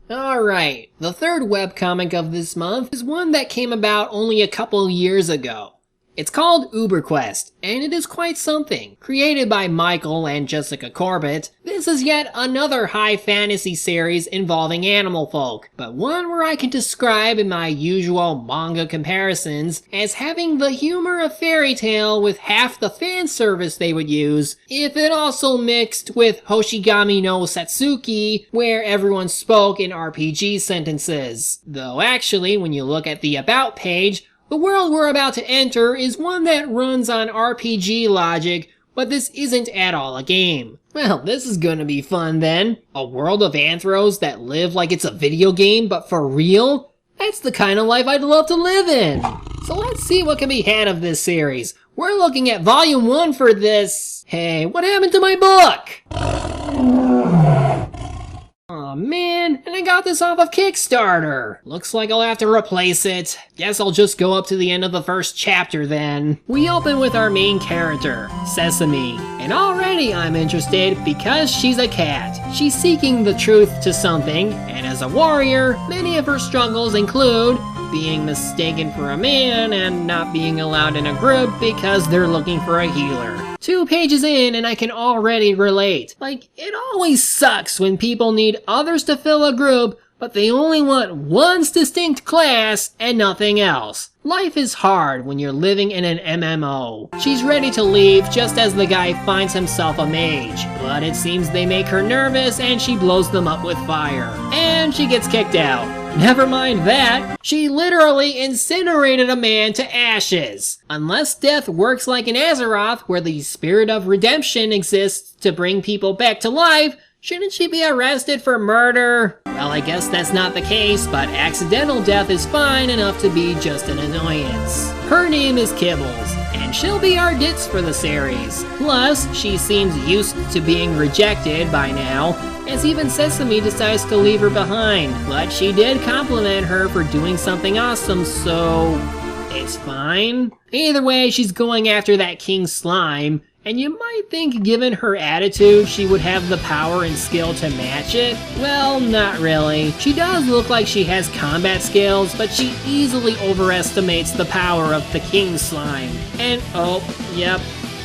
Alright, the third webcomic of this month is one that came about only a couple years ago. It's called UberQuest, and it is quite something. Created by Michael and Jessica Corbett, this is yet another high fantasy series involving animal folk, but one where I can describe in my usual manga comparisons as having the humor of fairy tale with half the fan service they would use if it also mixed with Hoshigami no Satsuki, where everyone spoke in RPG sentences. Though actually, when you look at the About page, the world we're about to enter is one that runs on RPG logic, but this isn't at all a game. Well, this is gonna be fun then. A world of anthros that live like it's a video game, but for real? That's the kind of life I'd love to live in. So let's see what can be had of this series. We're looking at volume 1 for this. Hey, what happened to my book? Aw man, and I got this off of Kickstarter. Looks like I'll have to replace it. Guess I'll just go up to the end of the first chapter then. We open with our main character, Sesame. And already I'm interested because she's a cat. She's seeking the truth to something, and as a warrior, many of her struggles include being mistaken for a man and not being allowed in a group because they're looking for a healer. 2 pages in and I can already relate. Like, it always sucks when people need others to fill a group, but they only want one distinct class and nothing else. Life is hard when you're living in an MMO. She's ready to leave just as the guy finds himself a mage, but it seems they make her nervous and she blows them up with fire. And she gets kicked out. Never mind that, she literally incinerated a man to ashes. Unless death works like in Azeroth, where the spirit of redemption exists to bring people back to life, shouldn't she be arrested for murder? Well, I guess that's not the case, but accidental death is fine enough to be just an annoyance. Her name is Kibbles, and she'll be our ditz for the series. Plus, she seems used to being rejected by now, as even Sesame decides to leave her behind. But she did compliment her for doing something awesome, so it's fine. Either way, she's going after that king slime, and you might think given her attitude she would have the power and skill to match it. Well, not really. She does look like she has combat skills, but she easily overestimates the power of the king slime. And oh, yep,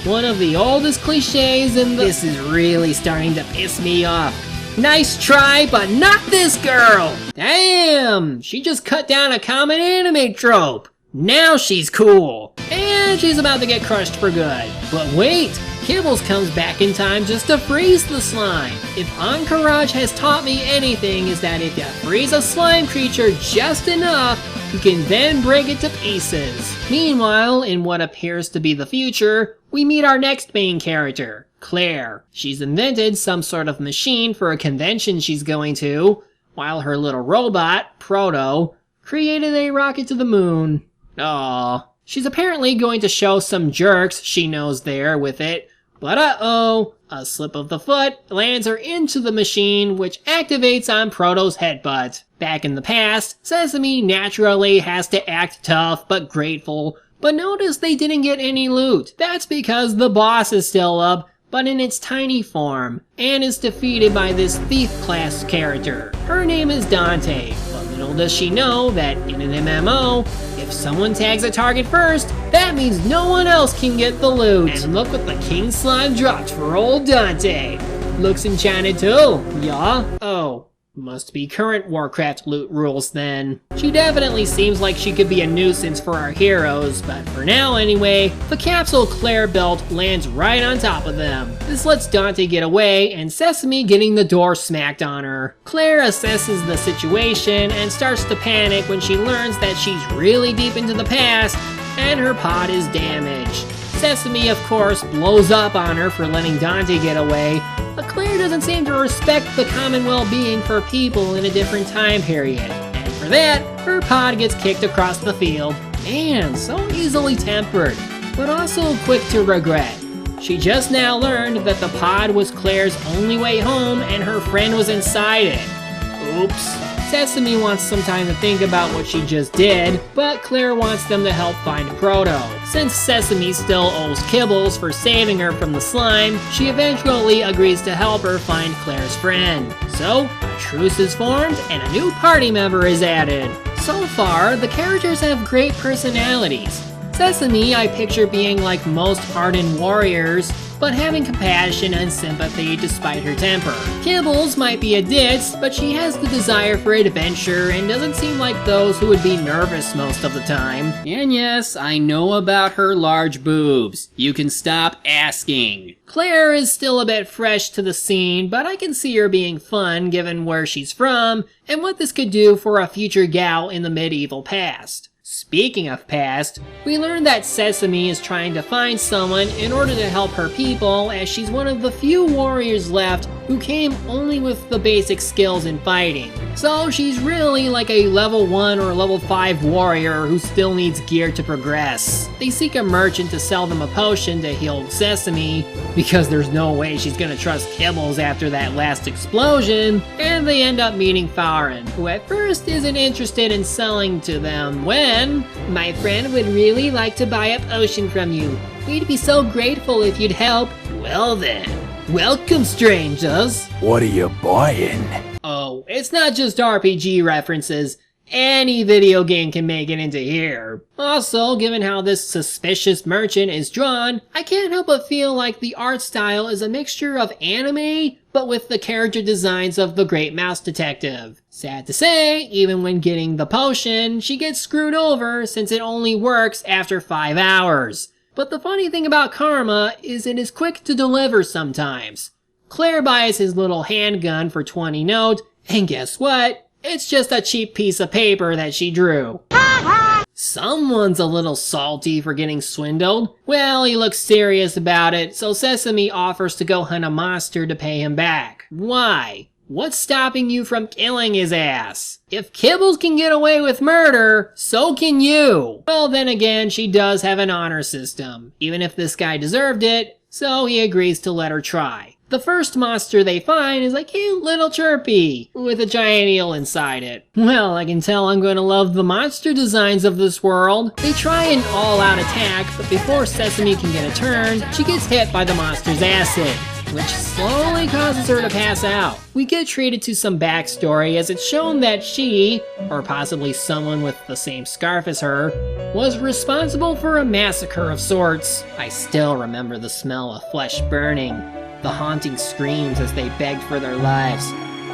one of the oldest cliches in the— This is really starting to piss me off. Nice try, but not this girl! Damn! She just cut down a common anime trope. Now she's cool. And she's about to get crushed for good. But wait! Kibbles comes back in time just to freeze the slime. If Encourage has taught me anything, is that if you freeze a slime creature just enough, you can then break it to pieces. Meanwhile, in what appears to be the future, we meet our next main character, Claire. She's invented some sort of machine for a convention she's going to, while her little robot, Proto, created a rocket to the moon. Aww. She's apparently going to show some jerks she knows there with it, but uh-oh, a slip of the foot lands her into the machine, which activates on Proto's headbutt. Back in the past, Sesame naturally has to act tough but grateful, but notice they didn't get any loot. That's because the boss is still up, but in its tiny form, and is defeated by this thief-class character. Her name is Dante, but little does she know that in an MMO, if someone tags a target first, that means no one else can get the loot. And look what the king slime dropped for old Dante. Looks enchanted too, yeah? Oh, must be current Warcraft loot rules then. She definitely seems like she could be a nuisance for our heroes, but for now anyway, the capsule Claire built lands right on top of them. This lets Dante get away, and Sesame getting the door smacked on her. Claire assesses the situation and starts to panic when she learns that she's really deep into the past, and her pod is damaged. Sesame, of course, blows up on her for letting Dante get away, but Claire doesn't seem to respect the common well-being for people in a different time period. And for that, her pod gets kicked across the field. Man, so easily tempered, but also quick to regret. She just now learned that the pod was Claire's only way home and her friend was inside it. Oops. Sesame wants some time to think about what she just did, but Claire wants them to help find Proto. Since Sesame still owes Kibbles for saving her from the slime, she eventually agrees to help her find Claire's friend. So, a truce is formed and a new party member is added. So far, the characters have great personalities. Sesame I picture being like most hardened warriors, but having compassion and sympathy despite her temper. Kibbles might be a ditz, but she has the desire for adventure and doesn't seem like those who would be nervous most of the time. And yes, I know about her large boobs. You can stop asking. Claire is still a bit fresh to the scene, but I can see her being fun given where she's from and what this could do for a future gal in the medieval past. Speaking of past, we learn that Sesame is trying to find someone in order to help her people, as she's one of the few warriors left who came only with the basic skills in fighting. So she's really like a level 1 or level 5 warrior who still needs gear to progress. They seek a merchant to sell them a potion to heal Sesame, because there's no way she's gonna trust Kibbles after that last explosion, and they end up meeting Farron, who at first isn't interested in selling to them when, "My friend would really like to buy a potion from you. We'd be so grateful if you'd help." "Well then, welcome strangers." What are you buying? Oh, it's not just RPG references. Any video game can make it into here. Also, given how this suspicious merchant is drawn, I can't help but feel like the art style is a mixture of anime, but with the character designs of the Great Mouse Detective. Sad to say, even when getting the potion, she gets screwed over since it only works after 5 hours. But the funny thing about Karma is it is quick to deliver sometimes. Claire buys his little handgun for 20 note, and guess what? It's just a cheap piece of paper that she drew. Someone's a little salty for getting swindled. Well, he looks serious about it, so Sesame offers to go hunt a monster to pay him back. Why? What's stopping you from killing his ass? If Kibbles can get away with murder, so can you. Well, then again, she does have an honor system, even if this guy deserved it, so he agrees to let her try. The first monster they find is a cute little chirpy, with a giant eel inside it. Well, I can tell I'm going to love the monster designs of this world. They try an all-out attack, but before Sesame can get a turn, she gets hit by the monster's acid, which slowly causes her to pass out. We get treated to some backstory as it's shown that she, or possibly someone with the same scarf as her, was responsible for a massacre of sorts. I still remember the smell of flesh burning, the haunting screams as they begged for their lives.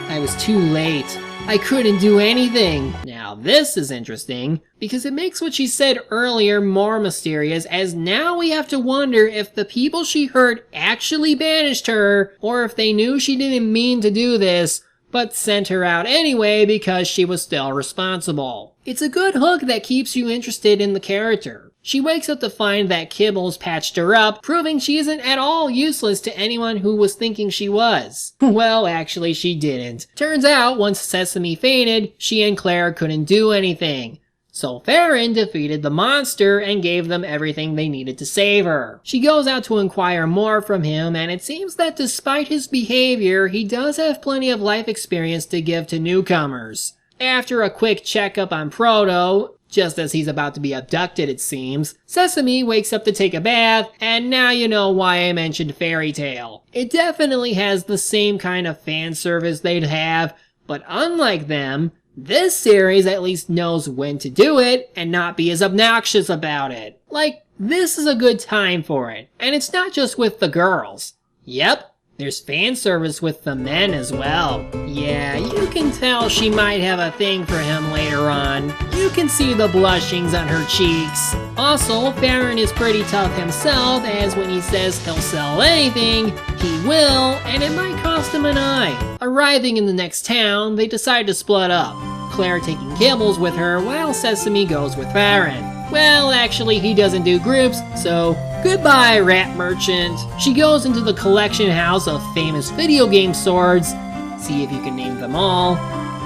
I was too late. I couldn't do anything. Now this is interesting, because it makes what she said earlier more mysterious, as now we have to wonder if the people she hurt actually banished her, or if they knew she didn't mean to do this, but sent her out anyway because she was still responsible. It's a good hook that keeps you interested in the character. She wakes up to find that Kibbles patched her up, proving she isn't at all useless to anyone who was thinking she was. Well, actually she didn't. Turns out, once Sesame fainted, she and Claire couldn't do anything. So Farron defeated the monster and gave them everything they needed to save her. She goes out to inquire more from him, and it seems that despite his behavior, he does have plenty of life experience to give to newcomers. After a quick checkup on Proto, just as he's about to be abducted it seems, Sesame wakes up to take a bath, and now you know why I mentioned Fairy Tale. It definitely has the same kind of fan service they'd have, but unlike them, this series at least knows when to do it and not be as obnoxious about it. Like, this is a good time for it, and it's not just with the girls. Yep, there's fan service with the men as well. Yeah, you can tell she might have a thing for him later on. You can see the blushings on her cheeks. Also, Farron is pretty tough himself, as when he says he'll sell anything, he will, and it might cost him an eye. Arriving in the next town, they decide to split up, Claire taking Kibbles with her while Sesame goes with Farron. Well, actually, he doesn't do groups, so goodbye, rat merchant. She goes into the collection house of famous video game swords, see if you can name them all,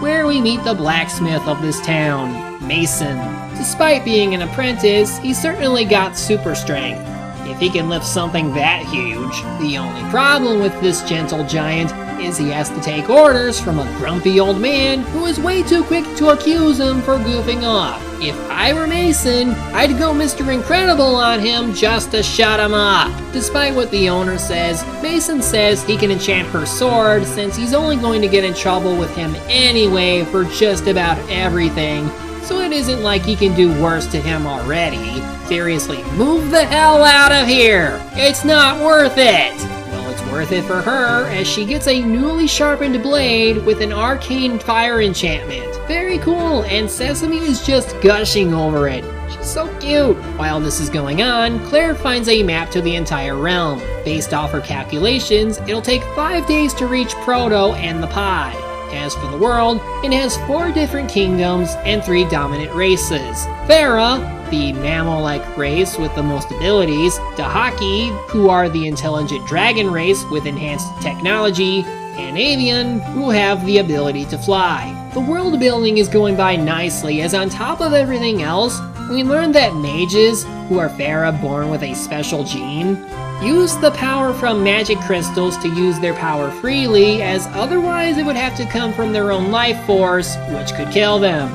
where we meet the blacksmith of this town, Mason. Despite being an apprentice, he certainly got super strength, if he can lift something that huge. The only problem with this gentle giant is he has to take orders from a grumpy old man who is way too quick to accuse him for goofing off. If I were Mason, I'd go Mr. Incredible on him just to shut him up. Despite what the owner says, Mason says he can enchant her sword since he's only going to get in trouble with him anyway for just about everything. So it isn't like he can do worse to him already. Seriously, move the hell out of here! It's not worth it! Well, it's worth it for her as she gets a newly sharpened blade with an arcane fire enchantment. Very cool, and Sesame is just gushing over it. She's so cute. While this is going on, Claire finds a map to the entire realm. Based off her calculations, it'll take 5 days to reach Proto and the pod. As for the world, it has 4 different kingdoms and 3 dominant races. Farah, the mammal-like race with the most abilities, Dahaki, who are the intelligent dragon race with enhanced technology, and Avian, who have the ability to fly. The world building is going by nicely as on top of everything else, we learn that mages, who are Farah born with a special gene, use the power from magic crystals to use their power freely, as otherwise it would have to come from their own life force, which could kill them.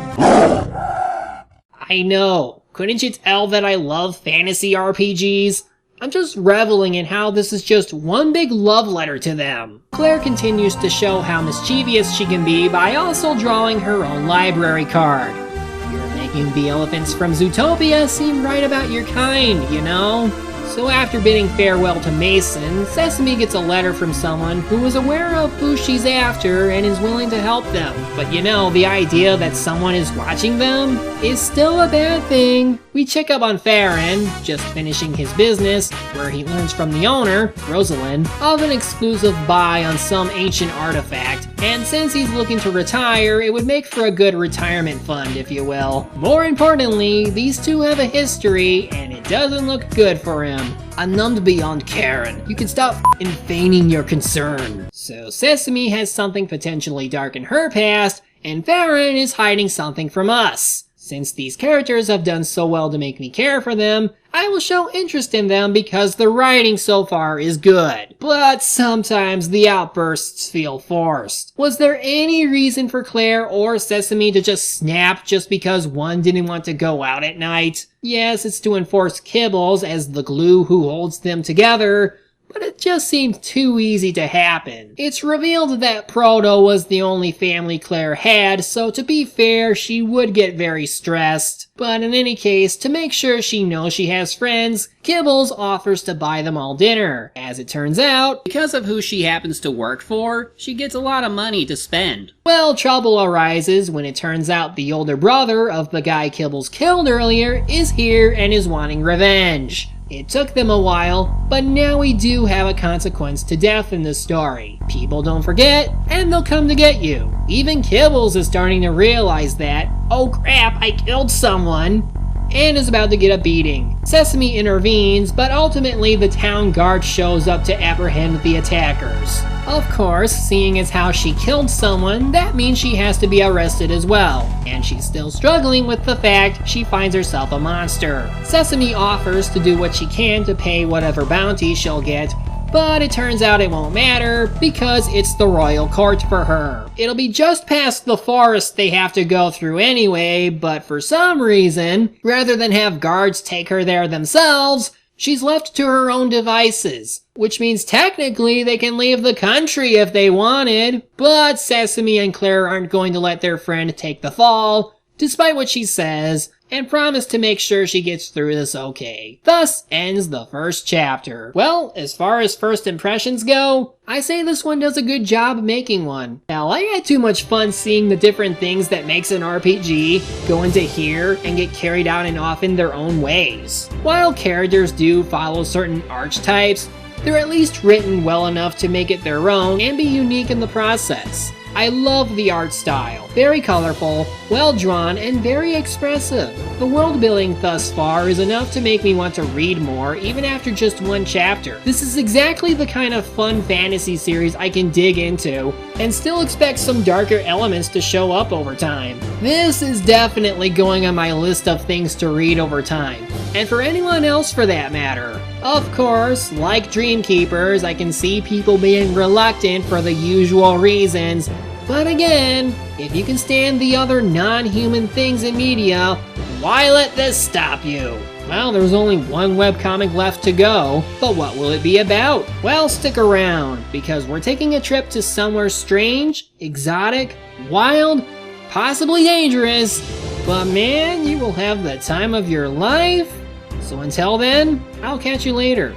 I know, couldn't you tell that I love fantasy RPGs? I'm just reveling in how this is just one big love letter to them. Claire continues to show how mischievous she can be by also drawing her own library card. You're making the elephants from Zootopia seem right about your kind, you know? So after bidding farewell to Mason, Sesame gets a letter from someone who is aware of who she's after and is willing to help them. But you know, the idea that someone is watching them is still a bad thing. We check up on Farron, just finishing his business, where he learns from the owner, Rosalind, of an exclusive buy on some ancient artifact, and since he's looking to retire, it would make for a good retirement fund, if you will. More importantly, these two have a history, and it doesn't look good for him. I'm numbed beyond Karen. You can stop feigning your concern. So Sesame has something potentially dark in her past, and Farron is hiding something from us. Since these characters have done so well to make me care for them, I will show interest in them because the writing so far is good. But sometimes the outbursts feel forced. Was there any reason for Claire or Sesame to just snap just because one didn't want to go out at night? Yes, it's to enforce Kibbles as the glue who holds them together, but it just seemed too easy to happen. It's revealed that Proto was the only family Claire had, so to be fair, she would get very stressed. But in any case, to make sure she knows she has friends, Kibbles offers to buy them all dinner. As it turns out, because of who she happens to work for, she gets a lot of money to spend. Well, trouble arises when it turns out the older brother of the guy Kibbles killed earlier is here and is wanting revenge. It took them a while, but now we do have a consequence to death in this story. People don't forget, and they'll come to get you. Even Kibbles is starting to realize that, oh crap, I killed someone, and is about to get a beating. Sesame intervenes, but ultimately the town guard shows up to apprehend the attackers. Of course, seeing as how she killed someone, that means she has to be arrested as well. And she's still struggling with the fact she finds herself a monster. Sesame offers to do what she can to pay whatever bounty she'll get, but it turns out it won't matter because it's the royal court for her. It'll be just past the forest they have to go through anyway, but for some reason, rather than have guards take her there themselves, she's left to her own devices, which means technically they can leave the country if they wanted, but Sesame and Claire aren't going to let their friend take the fall, despite what she says, and promise to make sure she gets through this okay. Thus ends the first chapter. Well, as far as first impressions go, I say this one does a good job making one. Hell, I had too much fun seeing the different things that makes an RPG go into here and get carried out and off in their own ways. While characters do follow certain archetypes, they're at least written well enough to make it their own and be unique in the process. I love the art style. Very colorful, well drawn, and very expressive. The world building thus far is enough to make me want to read more even after just one chapter. This is exactly the kind of fun fantasy series I can dig into and still expect some darker elements to show up over time. This is definitely going on my list of things to read over time. And for anyone else for that matter. Of course, like Dreamkeepers, I can see people being reluctant for the usual reasons. But again, if you can stand the other non-human things in media, why let this stop you? Well, there's only one webcomic left to go, but what will it be about? Well, stick around, because we're taking a trip to somewhere strange, exotic, wild, possibly dangerous, but man, you will have the time of your life. So until then, I'll catch you later.